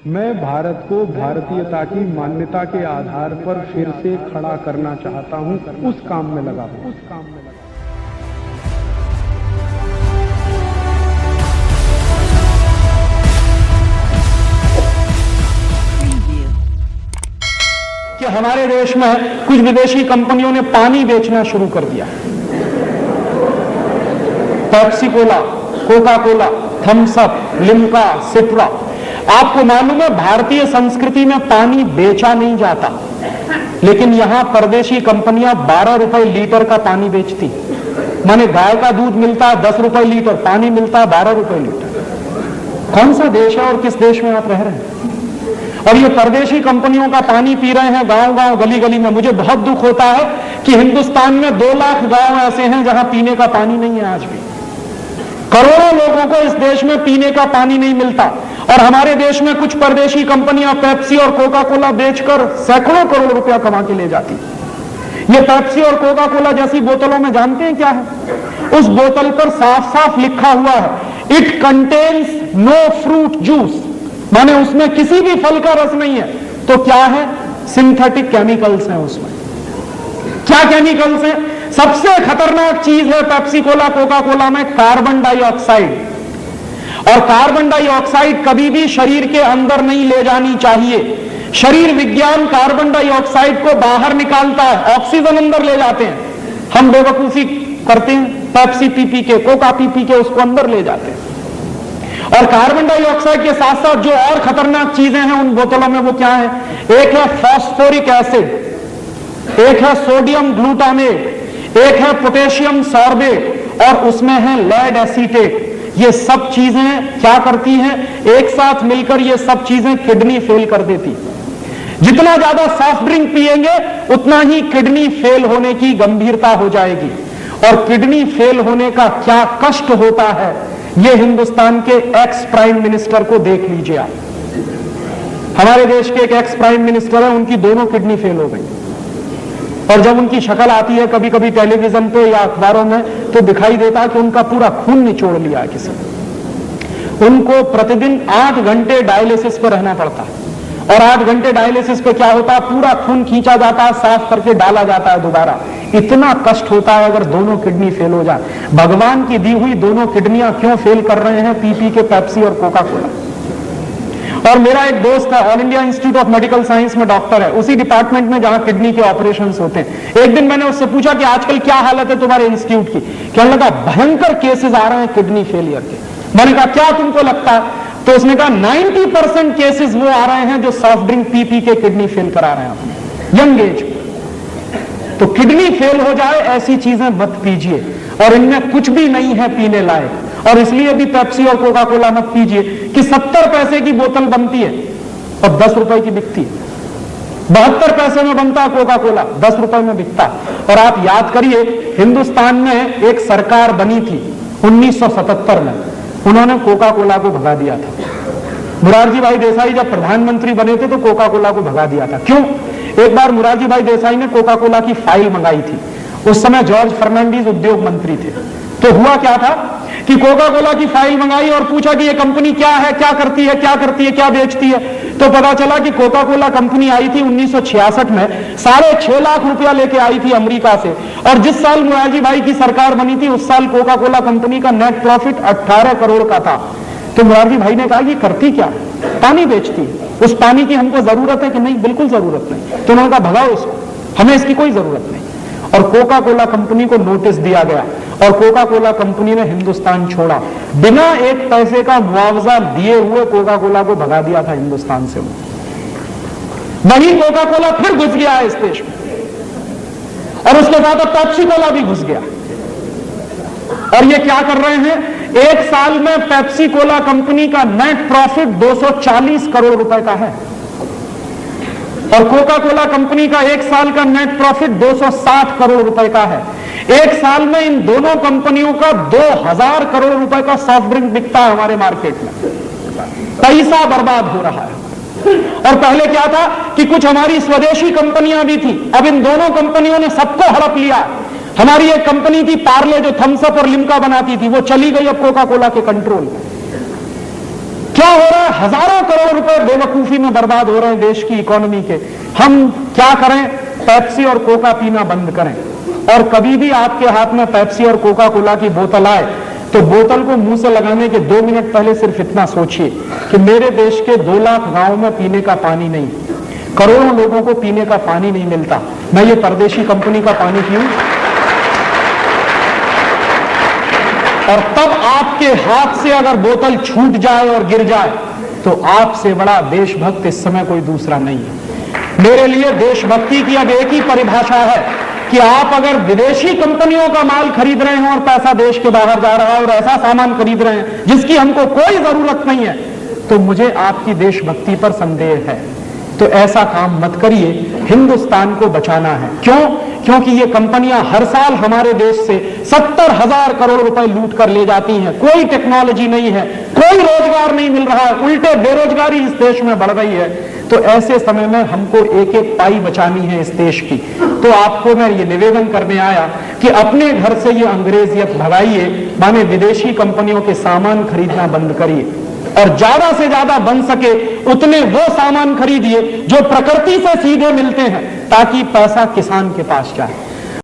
मैं भारत को भारतीयता की मान्यता के आधार पर फिर से खड़ा करना चाहता हूं, उस काम में लगा हूं। कि हमारे देश में कुछ विदेशी कंपनियों ने पानी बेचना शुरू कर दिया। Pepsi Cola, Coca Cola, Thums Up, Limca, Citra. आपको मालूम है भारतीय संस्कृति में पानी बेचा नहीं जाता, लेकिन यहां परदेशी कंपनियां 12 रुपए लीटर का पानी बेचती। माने गाय का दूध मिलता है 10 रुपए लीटर, पानी मिलता है 12 रुपए लीटर। कौन सा देश है और किस देश में आप रह रहे हैं? और ये परदेशी कंपनियों का पानी पी रहे हैं गांव गांव, गली गली में। मुझे बहुत दुख होता है कि हिंदुस्तान में 2 लाख गांव ऐसे हैं जहां पीने का पानी नहीं है। आज भी करोड़ों लोगों को इस देश में पीने का पानी नहीं मिलता, और हमारे देश में कुछ परदेशी कंपनियां पेप्सी और कोका कोला बेचकर सैकड़ों करोड़ रुपया कमा के ले जाती। ये पेप्सी और कोका कोला जैसी बोतलों में जानते हैं क्या है? उस बोतल पर साफ साफ लिखा हुआ है, it contains no fruit juice, माने उसमें किसी भी फल का रस नहीं है। तो क्या है? सिंथेटिक केमिकल्स हैं उसमें। क्या केमिकल्स हैं? सबसे खतरनाक चीज है पेप्सी कोला कोका कोला में कार्बन डाइऑक्साइड। और कार्बन डाइऑक्साइड कभी भी शरीर के अंदर नहीं ले जानी चाहिए। शरीर विज्ञान कार्बन डाइऑक्साइड को बाहर निकालता है, ऑक्सीजन अंदर ले जाते हैं। हम बेवकूफी करते हैं, पेप्सी पी पी के, कोका पी पी के उसको अंदर ले जाते हैं। और कार्बन डाइऑक्साइड के साथ साथ जो और खतरनाक चीजें हैं उन बोतलों में, वो क्या है? एक है फॉस्फोरिक एसिड, एक है सोडियम ग्लूटामेट, एक है पोटेशियम सॉर्बेट, और उसमें है लेड एसीटेट। ये सब चीजें क्या करती हैं? एक साथ मिलकर ये सब चीजें किडनी फेल कर देती। जितना ज्यादा सॉफ्ट ड्रिंक पिएंगे उतना ही किडनी फेल होने की गंभीरता हो जाएगी। और किडनी फेल होने का क्या कष्ट होता है, ये हिंदुस्तान के एक्स प्राइम मिनिस्टर को देख लीजिए आप। हमारे देश के एक एक्स प्राइम मिनिस्टर है, उनकी दोनों किडनी फेल हो गई। और जब उनकी शक्ल आती है कभी कभी टेलीविजन पे या अखबारों में, तो दिखाई देता है कि उनका पूरा खून निचोड़ लिया है किसी ने। उनको प्रतिदिन 8 घंटे डायलिसिस पर रहना पड़ता है। और 8 घंटे डायलिसिस पे क्या होता है? पूरा खून खींचा जाता है, साफ करके डाला जाता है दोबारा। इतना कष्ट होता है अगर दोनों किडनी फेल हो जाए। भगवान की दी हुई दोनों किडनियां क्यों फेल कर रहे हैं पी पी के पेप्सी और कोका कोला? और मेरा एक दोस्त है, all India institute of medical science में डॉक्टर है, उसी डिपार्टमेंट में जहां किडनी के ऑपरेशंस होते हैं। एक दिन मैंने उससे पूछा कि आजकल क्या हालत है तुम्हारे इंस्टीट्यूट की? कहने लगा भयंकर केसेस आ रहे हैं किडनी फेलियर के। मैंने कहा क्या तुमको लगता है? तो उसने कहा 90% केसेस वो आ रहे हैं जो सॉफ्ट ड्रिंक पी पी के किडनी फेल करा रहे हैं यंग एज में। तो किडनी फेल हो जाए ऐसी चीजें मत पीजिए, और इनमें कुछ भी नहीं है पीने लायक। और इसलिए भी पेप्सी और कोका कोला मत पीजिए कि 70 पैसे की बोतल बनती है और 10 रुपए की बिकती है। 72 पैसे में बनता है कोका कोला, 10 रुपए में बिकता है। और आप याद करिए, हिंदुस्तान में एक सरकार बनी थी 1977 में, उन्होंने कोका कोला को भगा दिया था। मोरारजी भाई देसाई जब प्रधानमंत्री बने थे तो कोका कोला को भगा दिया था। क्यों? एक बार मोरारजी भाई देसाई ने कोका कोला की फाइल मंगाई थी। उस समय जॉर्ज फर्नांडीज उद्योग मंत्री थे। तो हुआ क्या था कि कोका कोला की फाइल मंगाई और पूछा कि ये कंपनी क्या है, क्या करती है, क्या करती है, क्या बेचती है। तो पता चला कि कोका कोला कंपनी आई थी 1966 में, 6.5 लाख रुपया लेके आई थी अमेरिका से। और जिस साल मोरारजी भाई की सरकार बनी थी उस साल कोका कोला कंपनी का नेट प्रॉफिट 18 करोड़ का था। तो मोरारजी भाई ने कहा ये करती क्या? पानी बेचती है। उस पानी की हमको जरूरत है कि नहीं? बिल्कुल जरूरत नहीं। तो उन्होंने कहा भगाओ इसको, हमें इसकी कोई जरूरत नहीं। और कोका कोला कंपनी को नोटिस दिया गया और कोका कोला कंपनी ने हिंदुस्तान छोड़ा। बिना 1 पैसे का मुआवजा दिए हुए कोका कोला को भगा दिया था हिंदुस्तान से। वही कोका कोला फिर घुस गया है इस देश में, और उसके साथ अब पेप्सी कोला भी घुस गया। और ये क्या कर रहे हैं? एक साल में पेप्सी कोला कंपनी का नेट प्रॉफिट 240 करोड़ रुपए का है, और कोका कोला कंपनी का एक साल का नेट प्रॉफिट 260 करोड़ रुपए का है। एक साल में इन दोनों कंपनियों का 2000 करोड़ रुपए का सॉफ्ट ड्रिंक बिकता है हमारे मार्केट में। पैसा बर्बाद हो रहा है। और पहले क्या था कि कुछ हमारी स्वदेशी कंपनियां भी थी, अब इन दोनों कंपनियों ने सबको हड़प लिया। हमारी एक कंपनी थी पार्ले जो थम्स अप और लिम्का बनाती थी, वो चली गई अब कोका कोला के कंट्रोल में। क्या हो रहा है? हजारों करोड़ रुपए बेवकूफी में बर्बाद हो रहे हैं देश की इकोनॉमी के। हम क्या करें? पेप्सी और कोका पीना बंद करें। और कभी भी आपके हाथ में पेप्सी और कोका कोला की बोतल आए तो बोतल को मुंह से लगाने के 2 मिनट पहले सिर्फ इतना सोचिए कि मेरे देश के 2 लाख गांवों में पीने का पानी नहीं, करोड़ों लोगों को पीने का पानी नहीं मिलता, मैं ये परदेशी कंपनी का पानी पीऊं? और तब आपके हाथ से अगर बोतल छूट जाए और गिर जाए तो आपसे बड़ा देशभक्त इस समय कोई दूसरा नहीं है। मेरे लिए देशभक्ति की अब एक ही परिभाषा है कि आप अगर विदेशी कंपनियों का माल खरीद रहे हैं और पैसा देश के बाहर जा रहा है और ऐसा सामान खरीद रहे हैं जिसकी हमको कोई जरूरत नहीं है, तो मुझे आपकी देशभक्ति पर संदेह है। तो ऐसा काम मत करिए, हिंदुस्तान को बचाना है। क्यों? क्योंकि ये कंपनियां हर साल हमारे देश से 70,000 करोड़ रुपए लूट कर ले जाती हैं। कोई टेक्नोलॉजी नहीं है, कोई रोजगार नहीं मिल रहा है, उल्टे बेरोजगारी इस देश में बढ़ रही है। तो ऐसे समय में हमको एक एक पाई बचानी है इस देश की। तो आपको मैं ये निवेदन करने आया कि अपने घर से ये अंग्रेजियत भगाइए, माने विदेशी कंपनियों के सामान खरीदना बंद करिए और ज्यादा से ज्यादा बन सके उतने वो सामान खरीदिए जो प्रकृति से सीधे मिलते हैं, ताकि पैसा किसान के पास जाए।